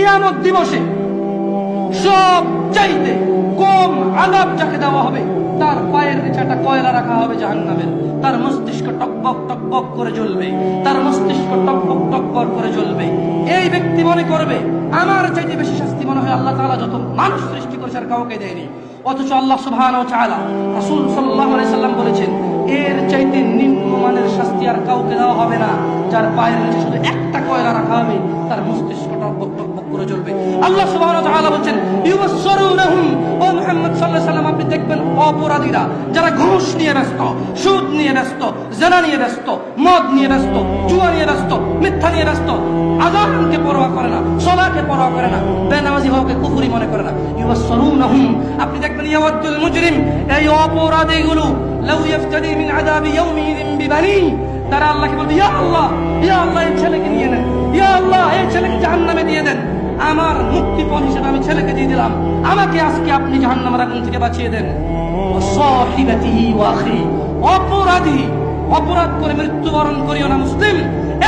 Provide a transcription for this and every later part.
কিয়ামত দিবসে সব চাইতে কম আযাব যাকে দেওয়া হবে, তার পায়ের নিচে একটা কয়লা রাখা হবে জাহান্নামের, তার মস্তিষ্ক টকবক টকবক করে জ্বলবে, তার মস্তিষ্ক টকবক টকবক করে জ্বলবে। এই ব্যক্তি মনে করবে আমার চাইতে বেশি শাস্তি মনে হয় আল্লাহ তাআলা যত মানুষ সৃষ্টি করেছে আর কাউকে দেয়নি। অথচ আল্লাহ সুবহানাহু ওয়া তাআলা, রাসূল সাল্লাল্লাহু আলাইহি সাল্লাম বলেছেন এর চাইতে নিম্নমানের শাস্তি আর কাউকে দেওয়া হবে না, যার পায়ের নিচে শুধু একটা কয়লা রাখা হবে, তার মস্তিষ্ক টকবক টকবক করে জ্বলবে। আল্লাহ সুবহানাহু ওয়া তাআলা বলেন ইউসারুনহুম, ও মুহাম্মদ সাল্লাল্লাহু আলাইহি সাল্লাম আপনি দেখবেন অপরাধীরা যারা ঘুষ নিয়ে ব্যস্ত, সুদ নিয়ে ব্যস্ত, জিনা নিয়ে ব্যস্ত, মদ নিয়ে ব্যস্ত, জুয়া নিয়ে ব্যস্ত, মিথ্যা নিয়ে ব্যস্ত, আযানকে পরোয়া করে না, সালাতকে পরোয়া করে না, বেনামাজি হওয়াকে কুফরি মনে করে না, ইউসারুনহুম আপনি দেখবেন ইয়াওয়াদুল মুজরিম, এই অপরাধীগুলো লাউ ইফতাদি মিন আযাবি ইয়াউমিযিন বিবানি, তারা আল্লাহকে বলবে ইয়া আল্লাহ এই ছেলেকে নিয়ে নেন, ইয়া আল্লাহ এই ছেলেকে জাহান্নামে দিয়ে দেন, আমার মুক্তিপণ হিসেবে আমি ছেলেকে দিয়ে দিলাম, আমাকে আজকে আপনি জাহান্নামের আগুন থেকে বাঁচিয়ে দেন। সাহিবাতিহি ওয়া আখি, অপরাধী অপরাধ করে মৃত্যুবরণ করিও না মুসলিম।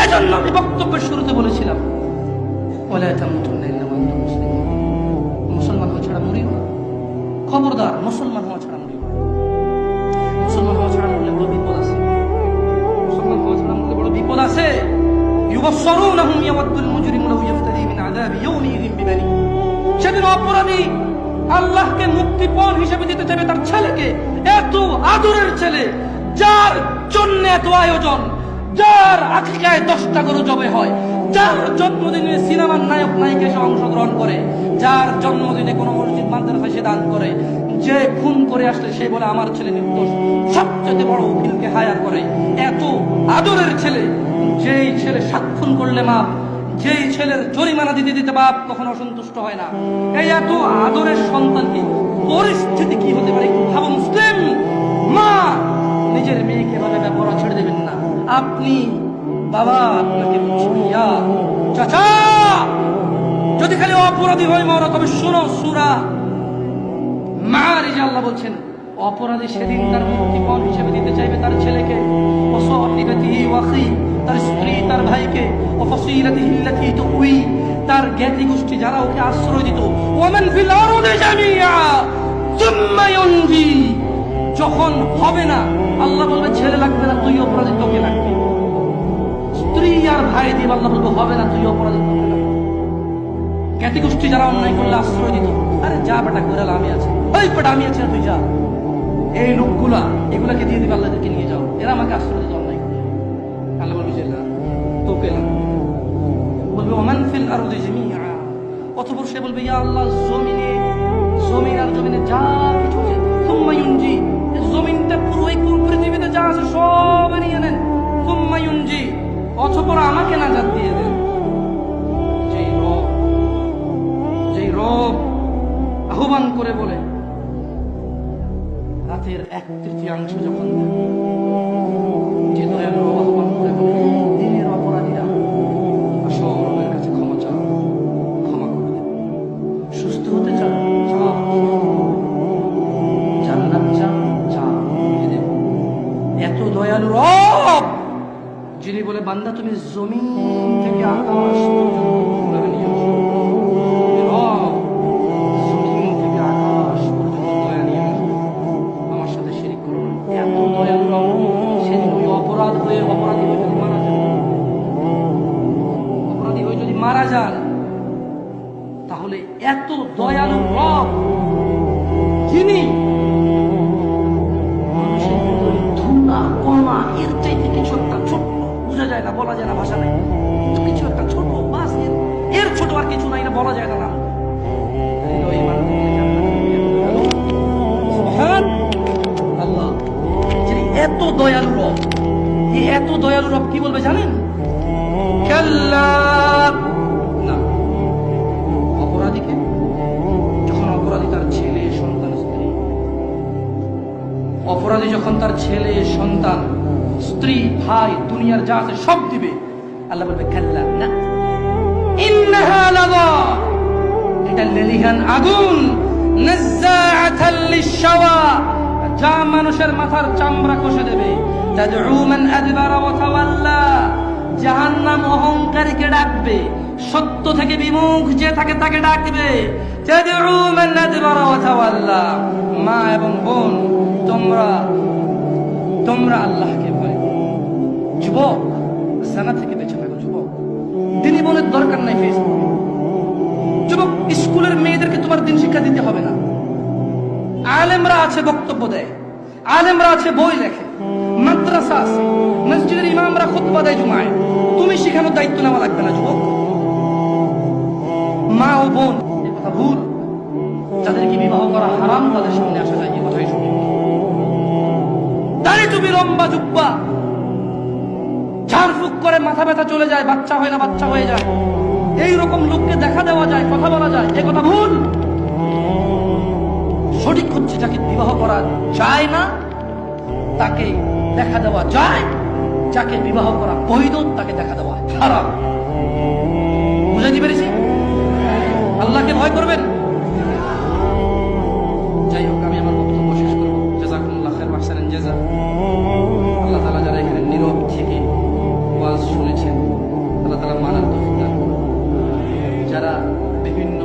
এজন্য আমি বক্তব্যের শুরুতে বলেছিলাম ওয়ালা তামুতুন্না ইল্লা ওয়া আনতুম মুসলিমুন, মুসলমান হওয়া ছাড়া মরিও না, খবরদার মুসলমান হওয়া ছাড়া মরিও না। মুসলমান হওয়া ছাড়া মরলে বড় বিপদ আছে, মুসলমান হওয়া ছাড়া মরলে বড় বিপদ আছে। ইউবসসিরুনহুম ইয়াওয়াদুল মুজরিমু লাউ ইফতাদি মিন আযাবি ইয়াউমিযিন বিবানি, সেদিন অপরাধী আল্লাহকে মুক্তিপণ হিসেবে দিতে চাইবে তার ছেলেকে, এত আদরের ছেলে যার জন্য এত আয়োজন, যার আকিকায় 10টা গরু জবে হয়, যার জন্মদিনে সিনেমার নায়ক নায়িকা এসে অংশগ্রহণ করে, যার জন্মদিনে কোনো মসজিদ মাদ্রাসায় সে দান করে, যে খুন করে আসলে সে বলে আমার ছেলে নির্দোষ, সবচেয়ে বড় উকিলকে হায়ার করে, এত আদরের ছেলে, যেই ছেলে 7 খুন করলে মাপ, যেই ছেলের জরিমানা দিতে দিতে বাপ কখনো অসন্তুষ্ট হয় না, এই এত আদরের সন্তানকে পরিস্থিতি কি হতে পারে ভাবো মুসলিম মা, নিজের মেয়েকে এভাবে ব্যবহার ছেড়ে দেবেন না। আপনি বাবা, আপনাকে বলছি ইয়া চাচা, যদি খালি অপরাধী হয় মরা, তবে শোনো সূরা মাআরিজে আল্লাহ বলছেন অপরাধী সেদিন তার মুক্তিপণ হিসেবে দিতে চাইবে তার ছেলেকে, ওয়া সাহিবাতিহি ওয়া আখি, তার স্ত্রী তার ভাইকে, ও ফাসিলাতিহি আল্লাতী তুই, তার জ্ঞাতি গোষ্ঠী যারা ওকে আশ্রয় দিত, ওয়া মান ফিল আরদি জামিআ সুম্মা ইউনজি, যখন হবে না আল্লাহ বলবে ছেলে লাগবে না, তুই অপরাধী, তোকে লাগবে। স্ত্রী আর ভাই দিয়ে আল্লাহ বলবে হবে না, তুই অপরাধী, তোকে লাগবে। জ্ঞাতি গোষ্ঠী যারা অন্যায় করলে আশ্রয় দিত, আরে যা বেটা কইরাল আমি আছি, ওই বেটা আমি আছি না, তুই যা। এই লোকগুলা এগুলাকে দিয়ে দিবে, আল্লাহকে নিয়ে যাও, এরা আমাকে আশ্রয় দিত অন্যায় করে। আল্লাহ বলবে যে না, তোকে লাগবে। বলবে ওমান ফিল আরদি জামিআ, অতঃপর সে বলবে ইয়া আল্লাহ জমিন আর জমিনে যা কিছু আছে, সুম্মা ইউনজি, জমিনটা পুরো এই পৃথিবীতে যা আছে সব নিয়ে নেন, সুম্মা ইউনজি, অতঃপর আমাকে নাজাত দিয়ে দেন। যেই রব আহ্বান করে বলে রাতের 1/3 যখন যে দয়ালু আহ্বান করে বলে দিনের অপরাধীরা আসো রবের কাছে ক্ষমা চাও, ক্ষমা করে দেন, সুস্থ হতে চাও চাও, জান্নাত চাও চাও, দিয়ে দেব। এত দয়ালু রব যিনি বলে বান্দা তুমি জমিন থেকে আকাশ পর্যন্ত ঘুরে নিয়ে আসো, রব জমিন থেকে আকাশ পর্যন্ত দয়া নিয়ে আসো, আমার সাথে শিরিক করো না। এত দয়ালু রব, সেদিন ওই অপরাধী হয়ে যদি মারা যান, অপরাধী হয়ে যদি মারা যান, তাহলে এত দয়ালু রব যিনি মানুষের ভিতরে ধুলা কণা এর চাইতে কিছু একটা ছোট্ট, বোঝা যায় না, বলা যায় না, ভাষা নেই, কিছু একটা ছোট, বাস এর ছোট আর কিছু নাই, না বলা যায় না। আল্লাহ যিনি এত দয়ালু রব, এই এত দয়ালু রব কি বলবে জানেন? কাল্লা না, অপরাধীকে যখন অপরাধী তার ছেলে সন্তান স্ত্রী, অপরাধী যখন তার ছেলে সন্তান স্ত্রী ভাই দুনিয়ার যা আছে সব দিবে, আল্লাহ বলবে কাল্লা না, ইন্নাহা লাযা, এটা লেলিহান আগুন, নাযাআতাল লিশশাওয়া, যা মানুষের মাথার চামড়া কষে দেবে, তাদউ মান আদবারা ওয়া তাওয়াল্লা, জাহান্নাম অহংকারীকে ডাকবে, সত্য থেকে বিমুখ যে থাকে তাকে ডাকবে। তাদউ মান আদবারা ওয়া তাওয়াল্লা। মা এবং বোন, তোমরা আল্লাহকে ভয় করো। যুবক, জানা থেকে বেঁচে থাকো। যুবক, দিনী বোনের দরকার নাই ফেসবুকে। যুবক, স্কুলের মেয়েদেরকে তোমার দিন শিক্ষা দিতে হবে না। আলেমরা আছে, বক্তব্য দেয়, আলেমরা আছে, বই লেখে, মাদ্রাসা আছে, মসজিদের ইমামরা খুতবা দেয় জুমায়। তুমি শিখানোর দায়িত্ব নেওয়া লাগবে না। যুবক, মা ও বোন, এ কথা ভুল। যাদেরকে বিবাহ করা হারাম তাদের সামনে আসা যায়, এই কথাই শুনি। দাড়ি টুপি, লম্বা জুব্বা, ঝাড়ফুঁক করে মাথা ব্যথা চলে যায়, বাচ্চা হয় না বাচ্চা হয়ে যায়, এইরকম লোককে দেখা দেওয়া যায়, কথা বলা যায়, এ কথা ভুল। সঠিক হচ্ছে যাকে বিবাহ করা যায় না তাকে দেখা দেওয়া যায়, যাকে বিবাহ করা বৈধ তাকে দেখা দেওয়া হারাম। বুঝাইতে পেরেছি? আল্লাহকে ভয় করবেন। যাই হোক, আমি আমার বক্তব্য শেষ করব। জাযাকুমুল্লাহ খাইর ওয়া আহসানাল জাযা। আল্লাহ তাআলা যারা এখানে নীরব থেকে ওয়াজ শুনেছেন, আল্লাহ তাআলা মানার তৌফিক দান করুন। যারা বিভিন্ন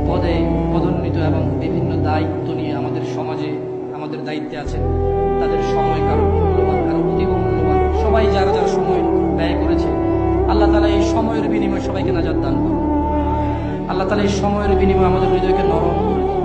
পদে পদোন্নীত এবং বিভিন্ন দায়িত্ব নিয়ে আমাদের সমাজে আমাদের দায়িত্বে আছেন, তাদের সময় কারো মূল্যবান, কারো অধিক মূল্যবান, সবাই যারা যারা সময় ব্যয় করেছে, আল্লাহ তাআলা এই সময়ের বিনিময়ে সবাইকে নাজাত দান করুন। আল্লাহ তাআলা এই সময়ের বিনিময়ে আমাদের হৃদয়কে নরম করে দিন।